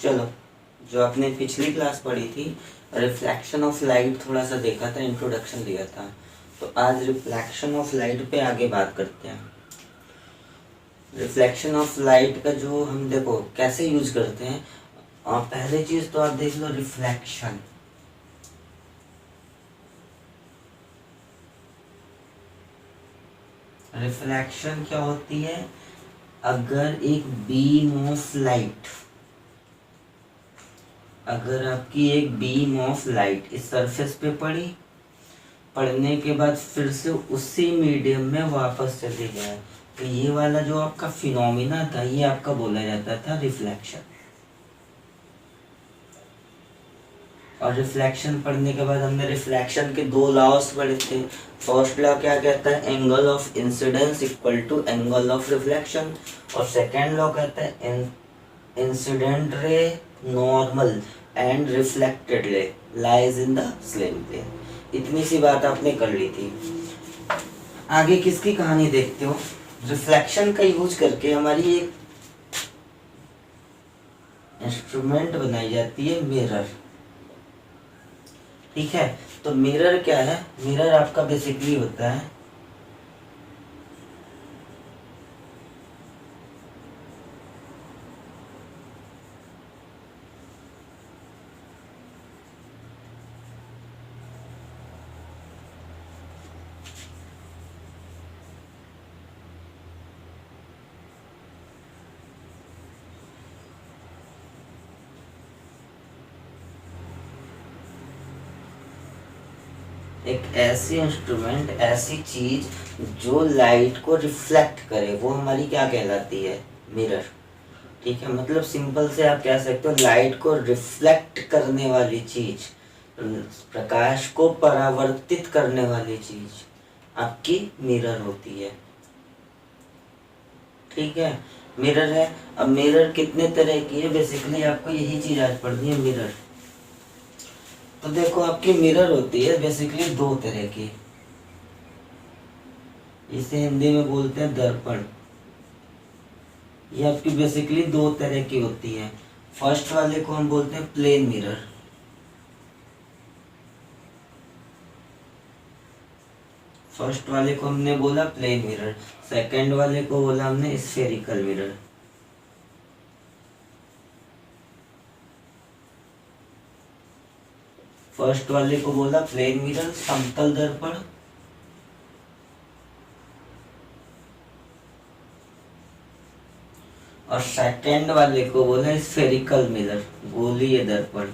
चलो, जो आपने पिछली क्लास पढ़ी थी, रिफ्लेक्शन ऑफ लाइट, थोड़ा सा देखा था, इंट्रोडक्शन दिया था। तो आज रिफ्लेक्शन ऑफ लाइट पे आगे बात करते हैं। रिफ्लेक्शन ऑफ लाइट का जो हम देखो कैसे यूज करते हैं। पहले चीज तो आप देख लो, रिफ्लेक्शन। रिफ्लेक्शन क्या होती है? अगर एक बीम ऑफ लाइट, अगर आपकी एक बीम ऑफ लाइट इस सरफेस पे पड़ी, पढ़ने के बाद फिर से उसी मीडियम में वापस चले जाए, तो ये वाला जो आपका फिनोमिना था, ये आपका बोला जाता था रिफ्लेक्शन। और रिफ्लेक्शन पढ़ने के बाद हमने रिफ्लेक्शन के दो लॉस पढ़े थे। फर्स्ट लॉ क्या कहता है? Angle of incidence equal to angle of reflection. और सेकेंड लॉ कहता है incident ray normal and reflected ray lies in the same plane. इतनी सी बात आपने कर ली थी। आगे किसकी कहानी देखते हो? रिफ्लेक्शन का यूज करके हमारी एक इंस्ट्रूमेंट बनाई जाती है, मिरर। ठीक है, तो मिरर क्या है? मिरर आपका बेसिकली होता है एक ऐसी इंस्ट्रूमेंट, ऐसी चीज जो लाइट को रिफ्लेक्ट करे, वो हमारी क्या कहलाती है? मिरर। ठीक है, मतलब सिंपल से आप कह सकते हो, लाइट को रिफ्लेक्ट करने वाली चीज, प्रकाश को परावर्तित करने वाली चीज आपकी मिरर होती है। ठीक है, मिरर है। अब मिरर कितने तरह की है? बेसिकली आपको यही चीज आज पढ़नी है, मिरर। तो देखो, आपकी मिरर होती है बेसिकली दो तरह की। इसे हिंदी में बोलते हैं दर्पण। ये आपकी बेसिकली दो तरह की होती है। फर्स्ट वाले को हम बोलते हैं प्लेन मिरर। फर्स्ट वाले को हमने बोला प्लेन मिरर। सेकंड वाले को बोला हमने स्फेरिकल मिरर। फर्स्ट वाले को बोला प्लेन मिरर, समतल दर्पण। और सेकंड वाले को बोला स्फेरिकल मिरर, गोलीय दर्पण।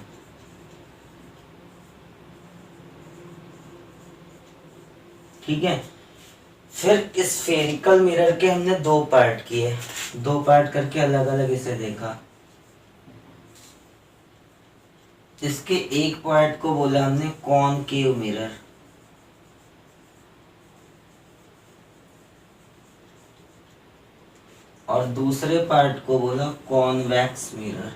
ठीक है, फिर स्फेरिकल मिरर के हमने दो पार्ट किए, दो पार्ट करके अलग अलग इसे देखा। इसके एक पार्ट को बोला हमने कॉनकेव मिरर, और दूसरे पार्ट को बोला कॉन्वेक्स मिरर।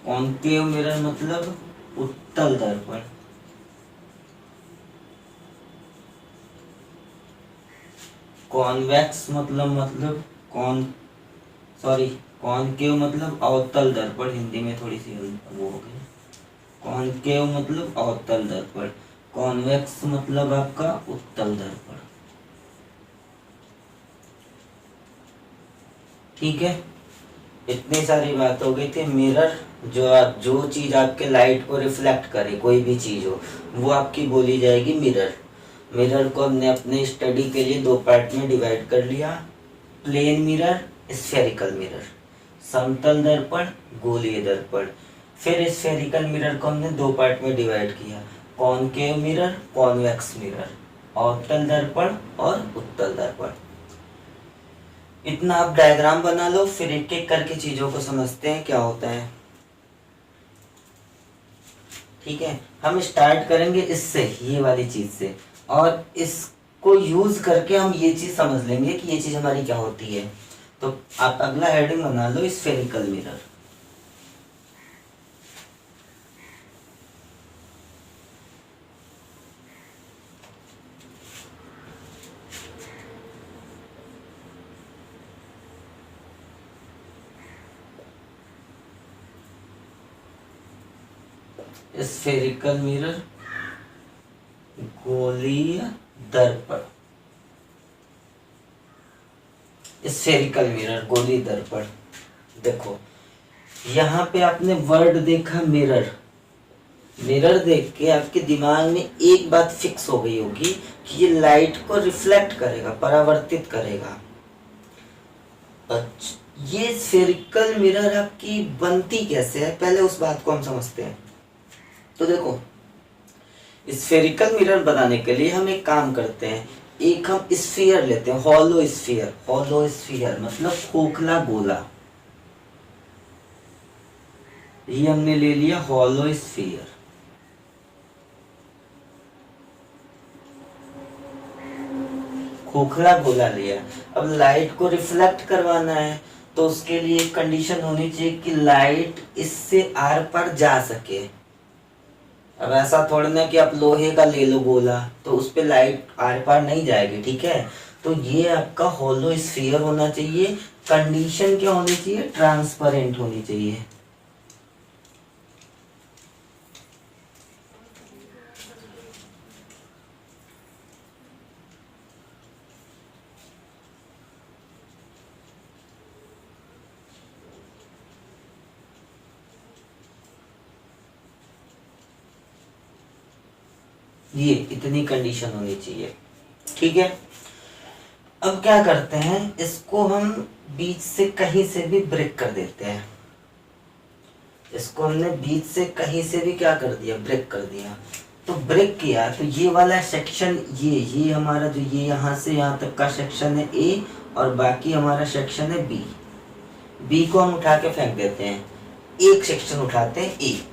कॉनकेव मिरर मतलब उत्तल दर्पण। कॉन्वेक्स मतलब कॉनकेव मतलब अवतल दर्पण। हिंदी में थोड़ी सी वो हो गई। कॉनकेव मतलब अवतल दर्पण, कॉन्वेक्स मतलब आपका उत्तल दर्पण। ठीक है, इतनी सारी बात हो गई थी। मिरर, जो चीज आपके लाइट को रिफ्लेक्ट करे, कोई भी चीज हो, वो आपकी बोली जाएगी मिरर। मिरर को हमने अपने स्टडी के लिए दो पार्ट में डिवाइड कर लिया, प्लेन मिरर, स्फेरिकल मिरर, समतल दर्पण, गोलीय दर्पण। फिर स्फेरिकल मिरर को हमने दो पार्ट में डिवाइड किया, कॉनकेव मिरर, कॉन्वेक्स मिरर, अवतल दर्पण और उत्तल दर्पण। इतना आप डायग्राम बना लो, फिर एक एक करके चीजों को समझते हैं क्या होता है। ठीक है, हम स्टार्ट करेंगे इससे, ये वाली चीज से, और इसको यूज करके हम ये चीज समझ लेंगे कि ये चीज हमारी क्या होती है। तो आप अगला हेडिंग बना लो, स्फेरिकल मिरर। स्फेरिकल मिरर, गोलीय दर्पण। स्फेरिकल मिरर, गोली दर्पण। देखो यहाँ पे आपने वर्ड देखा मिरर। मिरर देख के आपके दिमाग में एक बात फिक्स हो गई होगी कि ये लाइट को रिफ्लेक्ट करेगा, परावर्तित करेगा। अच्छा, ये स्फेरिकल मिरर आपकी बनती कैसे है, पहले उस बात को हम समझते हैं। तो देखो, स्फेरिकल मिरर बनाने के लिए हम एक काम करते हैं। एक हम स्फीयर लेते हैं, हॉलो स्फीयर। हॉलो स्फीयर मतलब खोखला गोला। ये हमने ले लिया हॉलो स्फीयर। खोखला गोला लिया। अब लाइट को रिफ्लेक्ट करवाना है तो उसके लिए एक कंडीशन होनी चाहिए कि लाइट इससे आर पार जा सके। अब ऐसा थोड़ा ना कि आप लोहे का ले लो गोला तो उस पे लाइट आर पार नहीं जाएगी, ठीक है। तो ये आपका होलो स्फीयर होना चाहिए। कंडीशन क्या होनी चाहिए, ट्रांसपेरेंट होनी चाहिए। ये इतनी कंडीशन होनी चाहिए, ठीक है। अब क्या करते हैं, इसको हम बीच से कहीं से भी ब्रेक कर देते हैं। इसको हमने बीच से कहीं से भी क्या कर दिया, ब्रेक कर दिया। तो ब्रेक किया तो ये वाला सेक्शन, ये हमारा जो ये यहाँ से यहाँ तक का सेक्शन है ए, और बाकी हमारा सेक्शन है बी। बी को हम उठा के फेंक देते हैं, एक सेक्शन उठाते हैं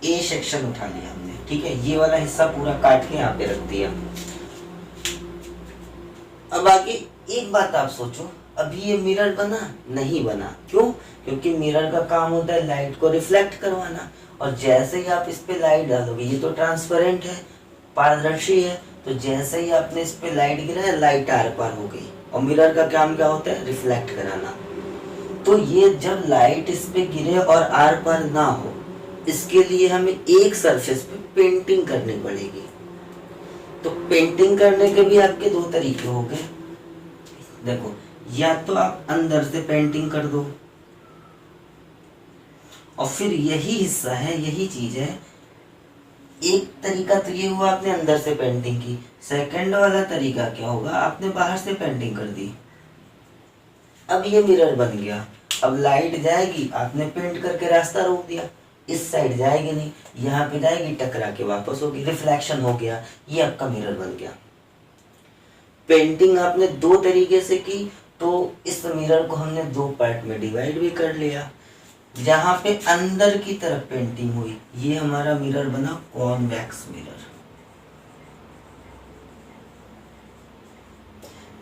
ए सेक्शन उठा लिया हमने, ठीक है। ये वाला हिस्सा पूरा काट के यहाँ पे रख दिया। अब आगे एक बात आप सोचो, अभी ये मिरर बना नहीं बना, क्यों? क्योंकि मिरर का काम होता है लाइट को रिफ्लेक्ट करवाना, और जैसे ही आप इस पे लाइट डालोगे, ये तो ट्रांसपेरेंट है, पारदर्शी है, तो जैसे ही आपने इस पे लाइट गिराया, लाइट आर पार हो गई। और मिरर का काम क्या होता है, रिफ्लेक्ट कराना। तो ये जब लाइट इस पे गिरे और आर पार ना हो, इसके लिए हमें एक सरफेस पे पेंटिंग करनी पड़ेगी। तो पेंटिंग करने के भी आपके दो तरीके हो गए। देखो, या तो आप अंदर से पेंटिंग कर दो, और फिर यही हिस्सा है, यही चीज है। एक तरीका तो ये हुआ आपने अंदर से पेंटिंग की। सेकंड वाला तरीका क्या होगा, आपने बाहर से पेंटिंग कर दी। अब ये मिरर बन गया। अब लाइट जाएगी, आपने पेंट करके रास्ता रोक दिया, इस साइड जाएगी नहीं, यहाँ पे जाएगी, टकरा के वापस होगी, रिफ्लेक्शन हो गया। ये आपका मिरर बन गया। पेंटिंग आपने दो तरीके से की, तो इस मिरर को हमने दो पार्ट में डिवाइड भी कर लिया। जहां पे अंदर की तरफ पेंटिंग हुई, ये हमारा मिरर बना कॉन्वेक्स मिरर।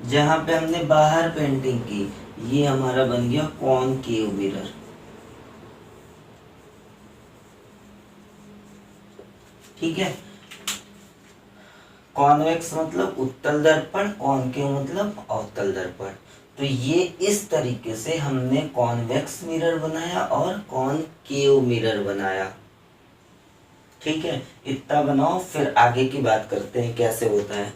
जहां पे हमने बाहर पेंटिंग की, ये हमारा बन गया कॉनकेव मिरर। ठीक है, कॉन्वेक्स मतलब उत्तल दर्पण, कॉनकेव मतलब अवतल दर्पण। तो ये इस तरीके से हमने कॉन्वेक्स मिरर बनाया और कॉनकेव मिरर बनाया। ठीक है, इतना बनाओ, फिर आगे की बात करते हैं कैसे होता है।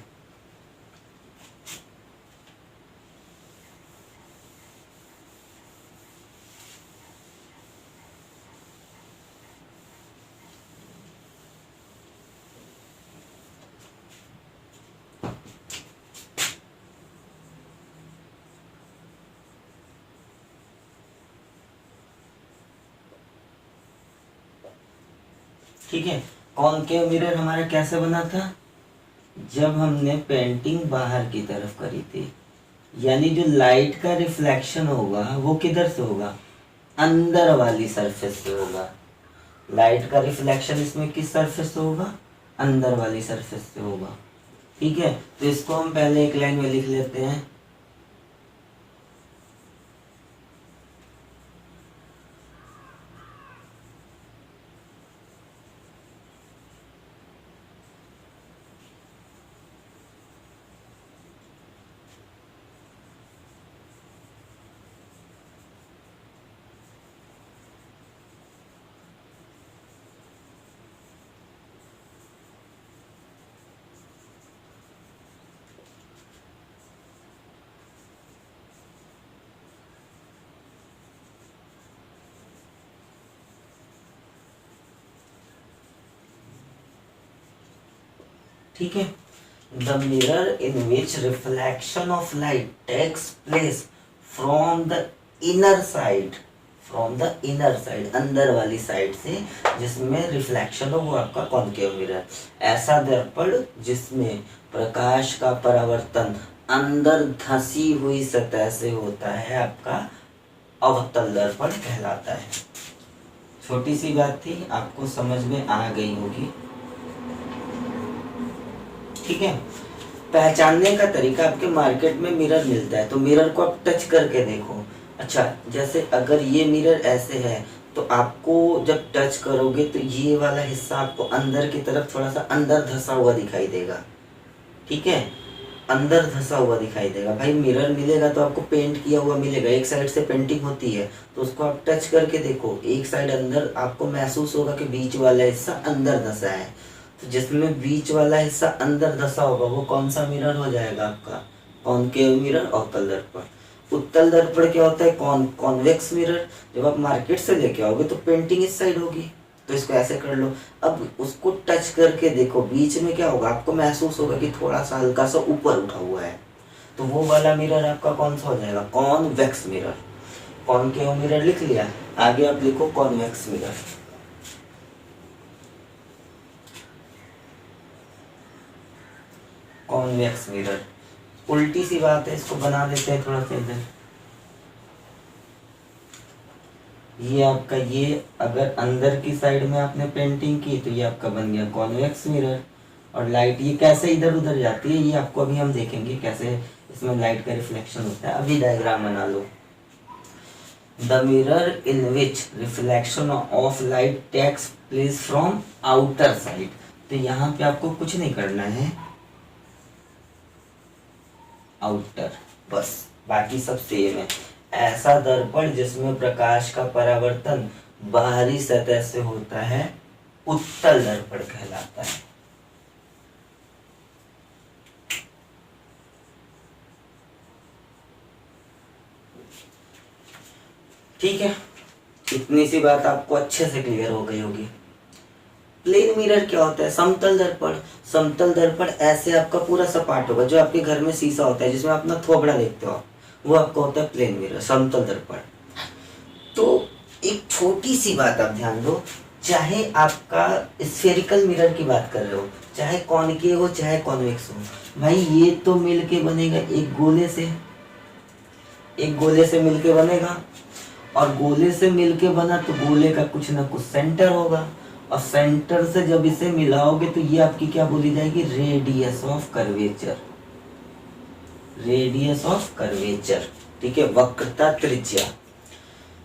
ठीक है, कॉनकेव मिरर हमारा कैसे बना था, जब हमने पेंटिंग बाहर की तरफ करी थी, यानी जो लाइट का रिफ्लेक्शन होगा वो किधर से होगा, अंदर वाली सरफेस से होगा। लाइट का रिफ्लेक्शन इसमें किस सरफेस से होगा, अंदर वाली सरफेस से होगा। ठीक है, तो इसको हम पहले एक लाइन में लिख लेते हैं। ठीक है। The mirror in which reflection of light takes place from the inner side, from the inner side, अंदर वाली साइड से जिसमें रिफ्लेक्शन हो वो आपका कॉनकेव मिरर। ऐसा दर्पण जिसमें प्रकाश का परावर्तन अंदर धंसी हुई सतह से होता है आपका अवतल दर्पण कहलाता है। छोटी सी बात थी, आपको समझ में आ गई होगी। ठीक है। पहचानने का तरीका, आपके मार्केट में मिरर मिलता है तो मिरर को आप टच करके देखो। अच्छा, जैसे अगर ये मिरर ऐसे है तो आपको जब टच करोगे तो ये वाला हिस्सा आपको अंदर की तरफ थोड़ा सा अंदर धंसा हुआ दिखाई देगा। ठीक है, अंदर धंसा हुआ दिखाई देगा। भाई मिरर मिलेगा तो आपको पेंट किया हुआ मिलेगा, एक साइड से पेंटिंग होती है तो उसको आप टच करके देखो, एक साइड अंदर आपको महसूस होगा कि बीच वाला हिस्सा अंदर धंसा है। तो जिसमें बीच वाला हिस्सा अंदर धंसा होगा वो कौन सा मिरर हो जाएगा आपका? कॉनकेव मिरर, अवतल दर्पण। उत्तल दर्पण क्या होता है? Convex mirror. जब आप मार्केट से लेके आओगे तो पेंटिंग इस साइड होगी, तो इसको ऐसे कर लो। अब उसको टच करके देखो, बीच में क्या होगा? आपको महसूस होगा कि थोड़ा सा हल्का सा ऊपर उठा हुआ है, तो वो वाला मिरर आपका कौन सा हो जाएगा? Convex mirror. कॉनकेव मिरर लिख लिया, आगे आप लिखो कॉन्वेक्स मिरर। Convex mirror. उल्टी सी बात है, इसको बना देते हैं थोड़ा सा इधर। ये आपका, ये अगर अंदर की साइड में आपने पेंटिंग की तो ये आपका बन गया कॉन्वेक्स मिरर। और लाइट ये कैसे इधर उधर जाती है ये आपको अभी हम देखेंगे कैसे इसमें लाइट का रिफ्लेक्शन होता है। अभी डायग्राम बना लो। The mirror in which reflection of light takes place from outer side. तो यहाँ पे आपको कुछ नहीं करना है, आउटर, बस, बाकी सब सेम है। ऐसा दर्पण जिसमें प्रकाश का परावर्तन बाहरी सतह से होता है उत्तल दर्पण कहलाता है। ठीक है, इतनी सी बात आपको अच्छे से क्लियर हो गई होगी। प्लेन मिरर क्या होता है? समतल दर्पण। समतल दर्पण ऐसे आपका पूरा सपाट होगा, जो आपके घर में शीशा होता है जिसमें अपना थोबड़ा देखते हो, वो आपका होता है प्लेन मिरर, समतल दर्पण। तो एक छोटी सी बात आप ध्यान दो, चाहे आपका स्फेरिकल मिरर की बात कर रहे हो, चाहे कॉनकेव हो चाहे कॉन्वेक्स हो, भाई ये तो मिलके बनेगा एक गोले से, एक गोले से मिलके बनेगा। और गोले से मिलके बना तो गोले का कुछ ना कुछ सेंटर होगा, और सेंटर से जब इसे मिलाओगे तो ये आपकी क्या बोली जाएगी? Radius of curvature. Radius of curvature, ठीक है, वक्रता त्रिज्या।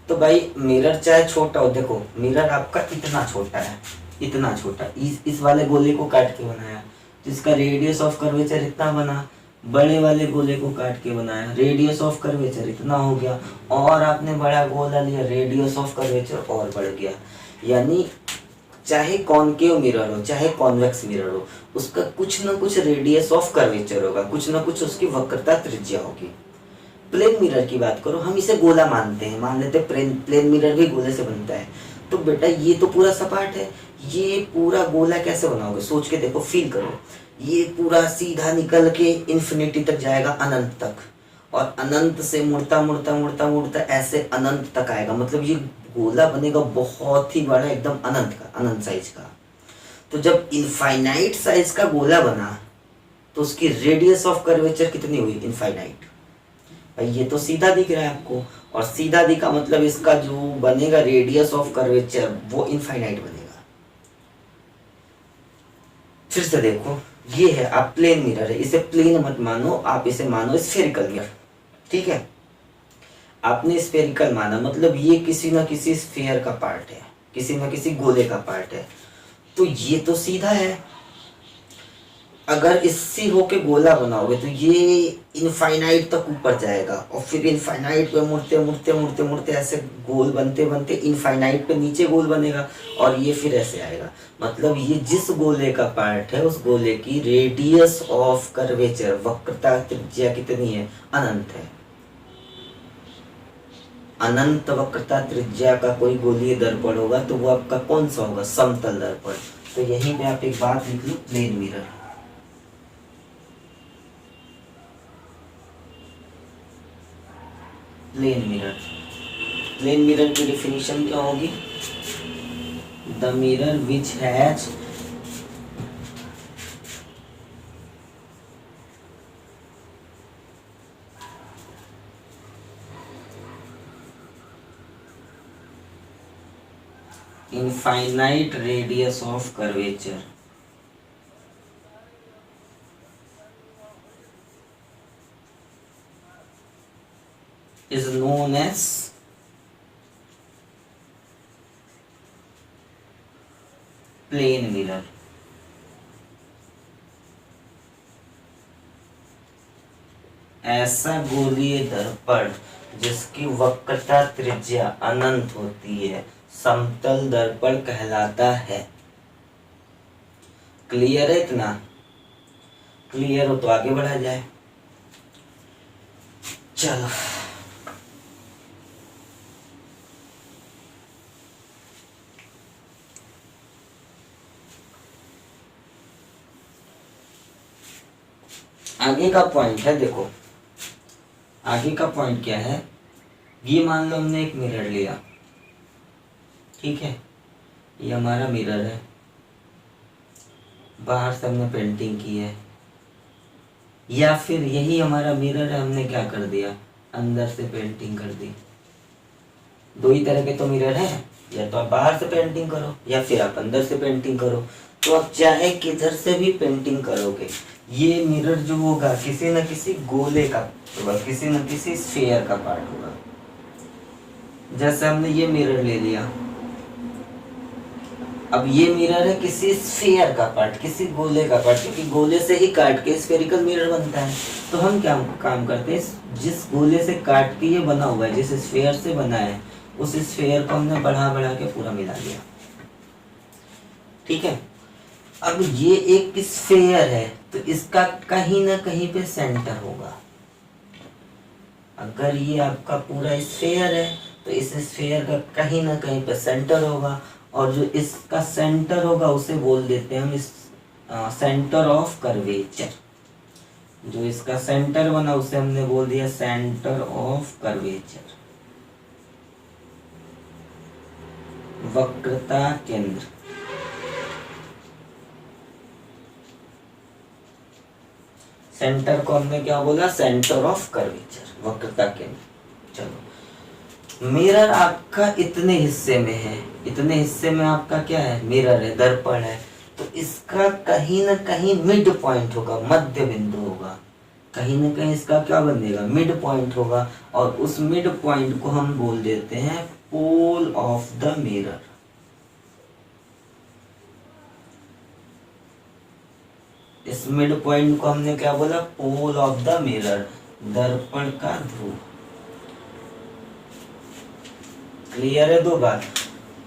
तो भाई मिरर चाहे छोटा हो, देखो मिरर आपका इतना छोटा है, इतना छोटा, इस वाले गोले को काट के बनाया तो इसका रेडियस ऑफ कर्वेचर इतना बना। बड़े वाले गोले को काट के बनाया, रेडियस ऑफ कर्वेचर इतना हो गया, और आपने बड़ा गोला लिया, रेडियस ऑफ कर्वेचर और बढ़ गया। यानी चाहे कॉनकेव मिरर हो चाहे कॉन्वेक्स मिरर हो, उसका कुछ ना कुछ रेडियस ऑफ कर्वेचर होगा, कुछ ना कुछ उसकी वक्रता त्रिज्या होगी। प्लेन मिरर की बात करो, हम इसे गोला मानते हैं, मान लेते हैं प्लेन मिरर भी गोले से बनता है। तो बेटा ये तो पूरा सपाट है, ये पूरा गोला कैसे बनाओगे? सोच के देखो, फील करो। ये पूरा सीधा निकल के इन्फिनिटी तक जाएगा, अनंत तक, और अनंत से मुड़ता मुड़ता मुड़ता मुड़ता ऐसे अनंत तक आएगा। मतलब ये गोला बनेगा बहुत ही बड़ा, एकदम अनंत का, अनंत साइज का। तो जब इनफाइनाइट साइज का गोला बना तो उसकी रेडियस ऑफ कर्वेचर कितनी हुई? इनफाइनाइट। भाई ये तो सीधा दिख रहा है आपको, और सीधा दिखा मतलब इसका जो बनेगा रेडियस ऑफ कर्वेचर वो इनफाइनाइट बनेगा। फिर से देखो, ये है आप प्लेन मिरर है, इसे प्लेन मत मानो, आप इसे मानो स्फेरिकल मिरर। ठीक है, आपने स्फेरिकल माना मतलब ये किसी ना किसी स्फीयर का पार्ट है, किसी ना किसी गोले का पार्ट है। तो ये तो सीधा है, अगर इससे होके गोला बनाओगे तो ये इनफाइनाइट तक ऊपर जाएगा, और फिर इनफाइनाइट पे मुड़ते मुड़ते मुड़ते मुड़ते ऐसे गोल बनते बनते इनफाइनाइट पे नीचे गोल बनेगा, और ये फिर ऐसे आएगा। मतलब ये जिस गोले का पार्ट है उस गोले की रेडियस ऑफ कर्वेचर, वक्रता त्रिज्या कितनी है? अनंत है। अनंत वक्रता त्रिज्या का कोई गोलीय दर्पण होगा तो वो आपका कौन सा होगा? समतल दर्पण। तो यहीं पे आप एक बात लिख लो, plane mirror. Plane mirror. Plane mirror की डेफिनेशन क्या होगी? The mirror which has infinite radius of curvature is known as plane mirror। ऐसा गोलीय दर्पण जिसकी वक्रता त्रिज्या अनंत होती है समतल दर्पण कहलाता है। क्लियर है? इतना क्लियर हो तो आगे बढ़ा जाए। चलो आगे का पॉइंट है, देखो आगे का पॉइंट क्या है। ये मान लो हमने एक मिरर लिया, ठीक है, ये हमारा मिरर है, बाहर से हमने पेंटिंग की है, या फिर यही हमारा मिरर है, हमने क्या कर दिया, अंदर से पेंटिंग कर दी। दो ही तरह के तो मिरर हैं, या तो आप बाहर से पेंटिंग करो या फिर आप अंदर से पेंटिंग करो। तो आप चाहे किधर से भी पेंटिंग करोगे, ये मिरर जो होगा किसी न किसी गोले का होगा, किसी न किसी स्फीयर का पार्ट होगा। जैसे हमने ये मिरर ले लिया, अब ये मिरर है किसी स्फीयर का पार्ट, किसी गोले का पार्ट, क्योंकि गोले से ही काट के स्फेरिकल मिरर बनता है। तो हम क्या काम करते हैं, जिस गोले से काट के ये बना हुआ है, जिस स्फीयर से बना है, उस स्फीयर को हमने बढ़ा बढ़ा के पूरा मिला दिया, ठीक है। अब ये एक स्फीयर है तो इसका कहीं ना कहीं पे सेंटर होगा। अगर ये आपका पूरा स्फीयर है तो इस स्फीयर का कहीं ना कहीं पे सेंटर होगा, और जो इसका सेंटर होगा उसे बोल देते हैं हम इस सेंटर ऑफ कर्वेचर। जो इसका सेंटर बना उसे हमने बोल दिया सेंटर ऑफ कर्वेचर, वक्रता केंद्र। सेंटर को हमने क्या बोला, सेंटर ऑफ कर्वेचर, वक्रता केंद्र। चलो मिरर आपका इतने हिस्से में है, इतने हिस्से में आपका क्या है, मिरर है, दर्पण है, तो इसका कहीं ना कहीं मिड पॉइंट होगा, मध्य बिंदु होगा, कहीं ना कहीं इसका क्या बनेगा, मिड पॉइंट होगा, और उस मिड पॉइंट को हम बोल देते हैं पोल ऑफ द मिरर। इस मिड पॉइंट को हमने क्या बोला, पोल ऑफ द मिरर, दर्पण का ध्रुव। क्लियर है? दो बात,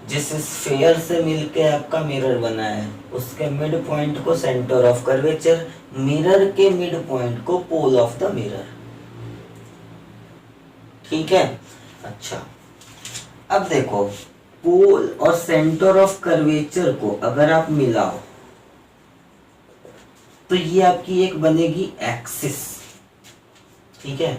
जिस स्फीयर से मिलके आपका मिरर बना है उसके मिड पॉइंट को सेंटर ऑफ कर्वेचर, मिरर के मिड पॉइंट को पोल ऑफ द मिरर, ठीक है। अच्छा अब देखो, पोल और सेंटर ऑफ कर्वेचर को अगर आप मिलाओ तो ये आपकी एक बनेगी एक्सिस, ठीक है।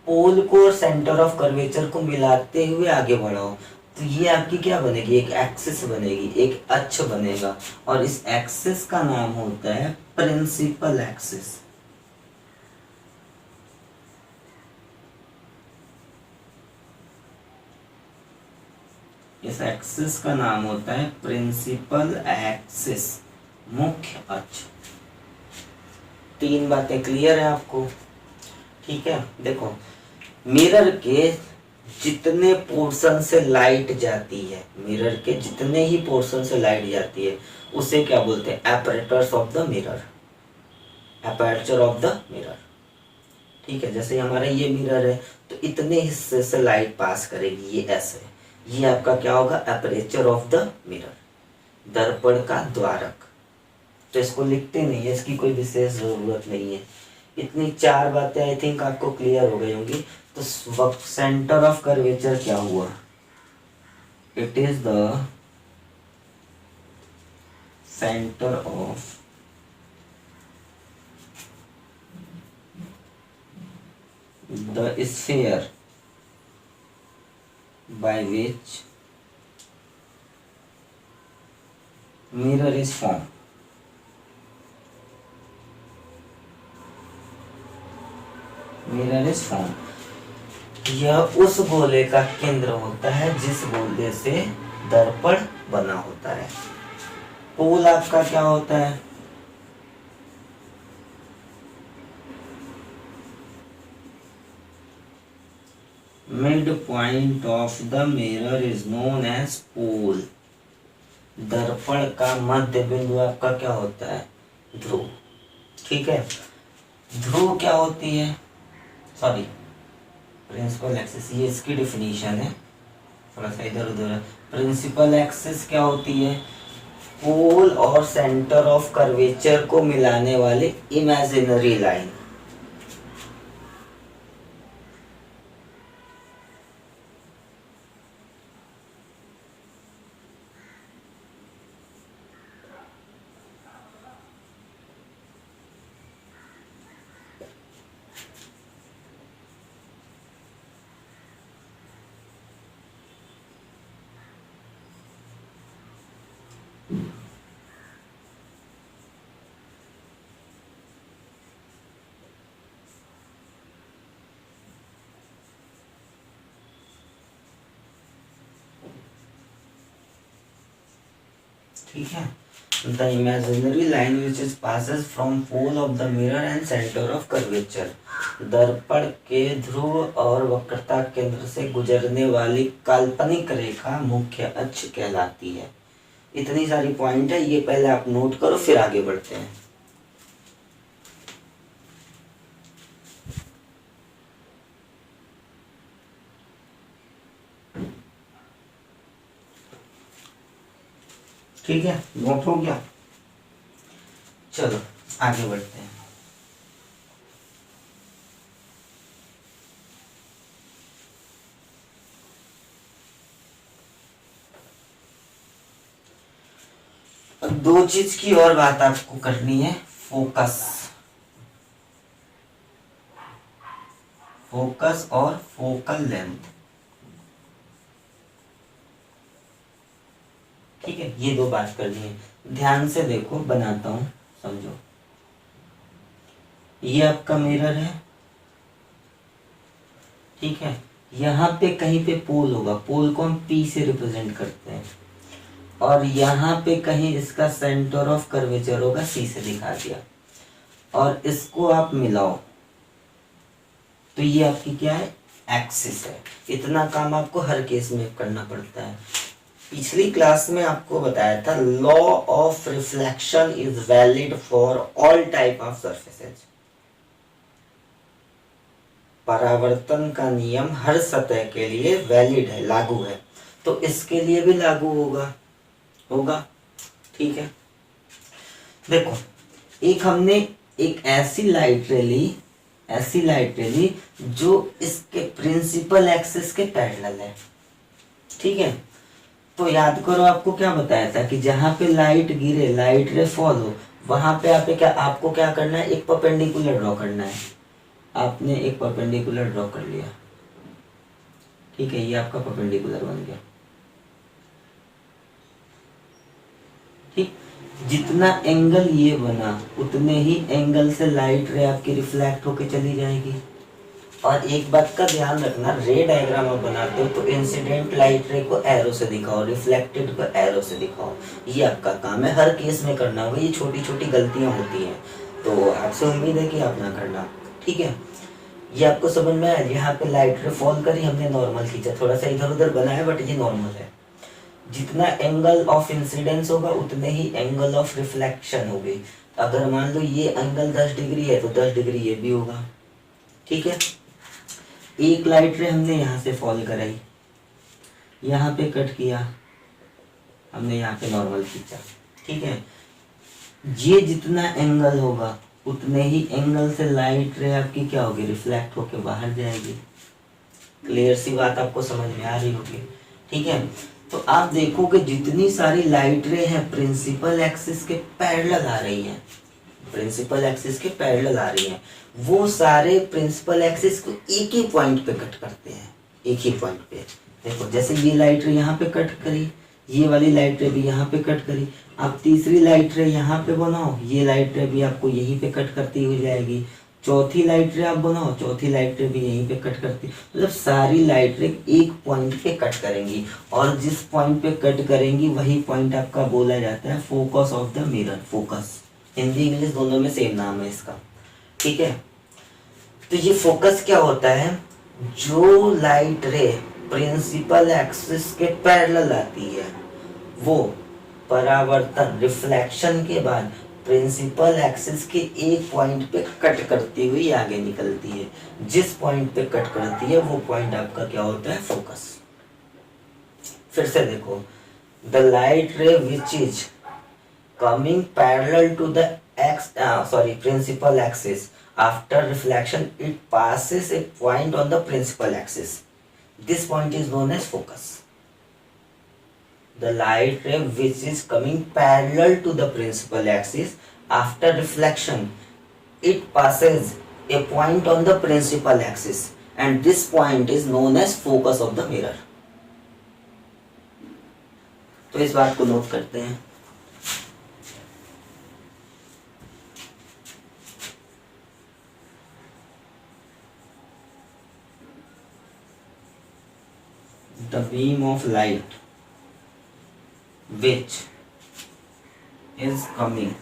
पोल को और सेंटर ऑफ कर्वेचर को मिलाते हुए आगे बढ़ाओ तो ये आपकी क्या बनेगी, एक एक्सिस बनेगी, एक अक्ष बनेगा, और इस एक्सिस का नाम होता है प्रिंसिपल एक्सिस। इस एक्सिस का नाम होता है प्रिंसिपल एक्सिस, मुख्य अक्ष। तीन बातें क्लियर है आपको, ठीक है। देखो मिरर के जितने पोर्शन से लाइट जाती है, मिरर के जितने ही पोर्शन से लाइट जाती है उसे क्या बोलते हैं, एपरेटर्स of the mirror, aperture of the mirror, ठीक है। जैसे हमारा ये मिरर है तो इतने हिस्से से लाइट पास करेगी, ये ऐसे, ये आपका क्या होगा, एपरेचर ऑफ द मिरर, दर्पण का द्वारक। तो इसको लिखते नहीं है, इसकी कोई विशेष जरूरत नहीं है। इतनी चार बातें आई थिंक आपको क्लियर हो गई होंगी। तो सेंटर ऑफ कर्वेचर क्या हुआ, it is the centre of the sphere by which mirror is formed. Mirror is form. यह उस गोले का केंद्र होता है जिस गोले से दर्पण बना होता है। पोल आपका क्या होता है? Mid point of the mirror is known as pole. दर्पण का मध्य बिंदु आपका क्या होता है? ध्रुव। ठीक है, ध्रुव क्या होती है? सॉरी, प्रिंसिपल एक्सिस, ये इसकी डिफिनीशन है, थोड़ा सा इधर उधर है। प्रिंसिपल एक्सिस क्या होती है? पोल और सेंटर ऑफ कर्वेचर को मिलाने वाली इमेजिनरी लाइन। ठीक है, the imaginary line which is passes from pole of the mirror and centre of curvature. दर्पण के ध्रुव और वक्रता केंद्र से गुजरने वाली काल्पनिक रेखा मुख्य अक्ष कहलाती है। इतनी सारी पॉइंट है, ये पहले आप नोट करो फिर आगे बढ़ते हैं। ठीक है, नोट हो गया? चलो आगे बढ़ते हैं। दो चीज की और बात आपको करनी है, फोकस। फोकस और फोकल लेंथ। ठीक है, ये दो बात करनी है। ध्यान से देखो, बनाता हूं, समझो। ये आपका मिरर है, ठीक है। यहाँ पे कहीं पे पोल होगा, पोल को हम P से रिप्रेजेंट करते हैं, और यहाँ पे कहीं इसका सेंटर ऑफ कर्वेचर होगा, C से दिखा दिया, और इसको आप मिलाओ तो ये आपकी क्या है? एक्सिस है। इतना काम आपको हर केस में करना पड़ता है। पिछली क्लास में आपको बताया था law of reflection is valid for all type of surfaces. परावर्तन का नियम हर सतह के लिए वैलिड है, लागू है, तो इसके लिए भी लागू होगा। ठीक है, देखो, एक हमने एक ऐसी लाइट रे ली जो इसके प्रिंसिपल एक्सिस के पैरेलल है। ठीक है, तो याद करो, आपको क्या बताया था कि जहां पे लाइट गिरे, लाइट रे फॉल हो, वहां पे आपको क्या करना है? एक परपेंडिकुलर ड्रॉ करना है। आपने एक परपेंडिकुलर ड्रॉ कर लिया, ठीक है, ये आपका परपेंडिकुलर बन गया। ठीक, जितना एंगल ये बना उतने ही एंगल से लाइट रे आपकी रिफ्लेक्ट होके चली जाएगी। और एक बात का ध्यान रखना, रे डायग्राम आप बनाते हो तो इंसिडेंट लाइट रे को एरो से दिखाओ, रिफ्लेक्टेड को एरो से दिखाओ। ये आपका काम है, हर केस में करना होगा। ये छोटी छोटी गलतियां होती हैं, तो आपसे उम्मीद है कि आप ना करना। ठीक है, ये आपको समझ में आया? यहाँ पे लाइट रे फॉल करी, हमने नॉर्मल खींचा, थोड़ा सा इधर उधर बनाया, बट ये नॉर्मल है। जितना एंगल ऑफ इंसिडेंस होगा उतने ही एंगल ऑफ रिफ्लेक्शन होगी। अगर मान लो ये एंगल 10 डिग्री है तो 10 डिग्री ये भी होगा। ठीक है, एक लाइट रे हमने यहाँ से फॉल कराई, यहाँ पे कट किया, हमने यहाँ पे नॉर्मल खींचा। ठीक है, ये जितना एंगल होगा उतने ही एंगल से लाइट रे आपकी क्या होगी? रिफ्लेक्ट होके बाहर जाएगी। क्लियर सी बात आपको समझ में आ रही होगी? ठीक है, तो आप देखो कि जितनी सारी लाइट रे हैं प्रिंसिपल एक्सिस के पैरेलल आ रही हैं, प्रिंसिपल एक्सिस के पैरेलल आ रही हैं, वो सारे प्रिंसिपल एक्सिस को एक ही पॉइंट पे कट करते हैं, एक ही पॉइंट पे। देखो जैसे ये लाइट रे यहाँ पे कट करी, ये वाली लाइट रे भी यहाँ पे कट करी, अब तीसरी लाइट रे यहाँ पे बनाओ, ये लाइट रे भी आपको यहीं पे कट करती हुई जाएगी, चौथी लाइट रे आप बनाओ, चौथी लाइट रे भी यहीं पे कट करती, मतलब सारी लाइट रे एक पॉइंट पे कट करेंगी, और जिस पॉइंट पे कट करेंगी वही पॉइंट आपका बोला जाता है focus of the mirror. Focus Hindi English दोनों में सेम नाम है इसका, ठीक है। तो ये फोकस क्या होता है, जो लाइट रे प्रिंसिपल एक्सिस के पैरेलल आती है वो परावर्तन रिफ्लेक्शन के बाद प्रिंसिपल एक्सिस के एक पॉइंट पे कट करती हुई आगे निकलती है, जिस पॉइंट पे कट करती है वो पॉइंट आपका क्या होता है, फोकस। फिर से देखो, द लाइट रे which is coming parallel to the principal axis, after reflection it passes a point on the principal axis, this point is known as focus. The light ray which is coming parallel to the principal axis, after reflection it passes a point on the principal axis, and this point is known as focus of the mirror. तो इस बात को note करते हैं। The beam of light which is coming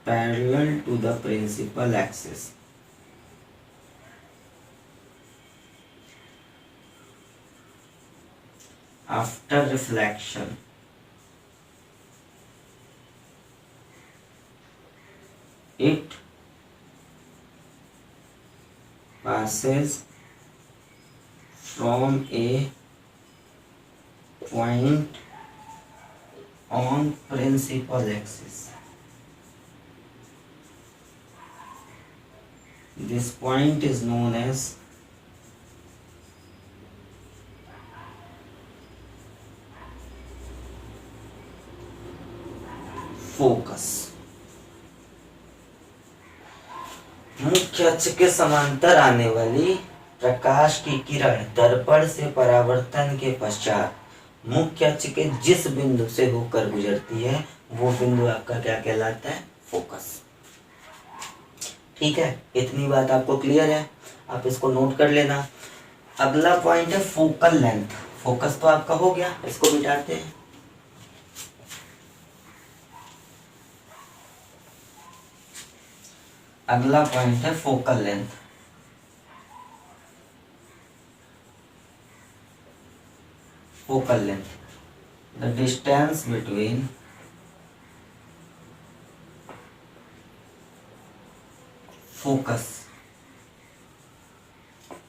parallel to the principal axis after reflection it passes from a point on principal axis. This point is known as focus. मुख्य अक्ष के समांतर आने वाली प्रकाश की किरण दर्पण से परावर्तन के पश्चात मुख्य अक्ष के जिस बिंदु से होकर गुजरती है वो बिंदु आपका क्या कहलाता है, फोकस। ठीक है, इतनी बात आपको क्लियर है, आप इसको नोट कर लेना। अगला पॉइंट है फोकल लेंथ। फोकस तो आपका हो गया, इसको मिटाते हैं। अगला पॉइंट है focal length. Focal length, the distance between focus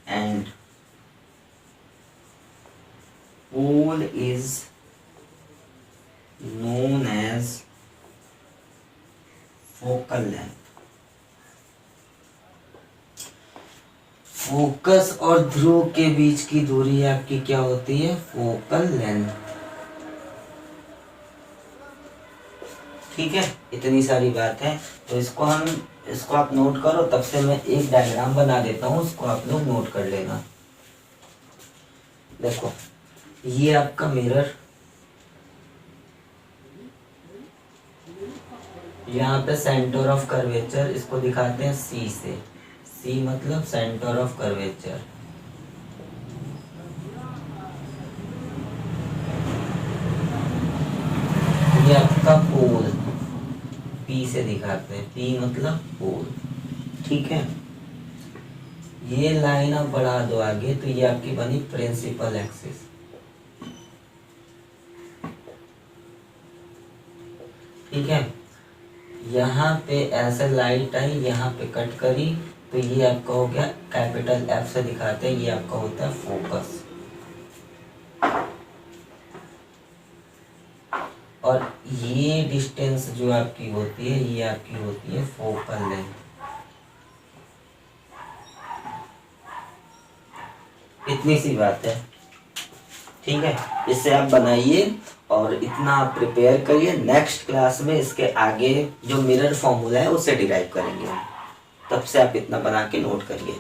and pole is known as focal length। Focus और ध्रुव के बीच की दूरी आपकी क्या होती है, फोकल लेंथ। ठीक है, इतनी सारी बात है, तो इसको आप नोट करो। तब से मैं एक डायग्राम बना देता हूँ, उसको आप लोग नोट कर लेना। देखो, ये आपका मिरर, यहाँ पे सेंटर ऑफ कर्वेचर, इसको दिखाते हैं सी से। सी मतलब सेंटर ऑफ कर्वेचर। ये आपका पोल, पी से दिखाते हैं, पी मतलब पोल। ठीक है, ये लाइन आप बढ़ा दो आगे तो ये आपकी बनी प्रिंसिपल एक्सिस। ठीक है, यहाँ पे ऐसे लाइट आई, यहाँ पे कट करी, तो ये आपका हो गया, कैपिटल एफ से दिखाते हैं, ये आपका होता है फोकस। और ये डिस्टेंस जो आपकी होती है, ये आपकी होती है फोकल लेंथ। इतनी सी बात है। ठीक है, इससे आप बनाइए और इतना आप प्रिपेयर करिए। नेक्स्ट क्लास में इसके आगे जो मिरर फॉर्मूला है उससे डिराइव करेंगे हम। तब से आप इतना बना के नोट करिए।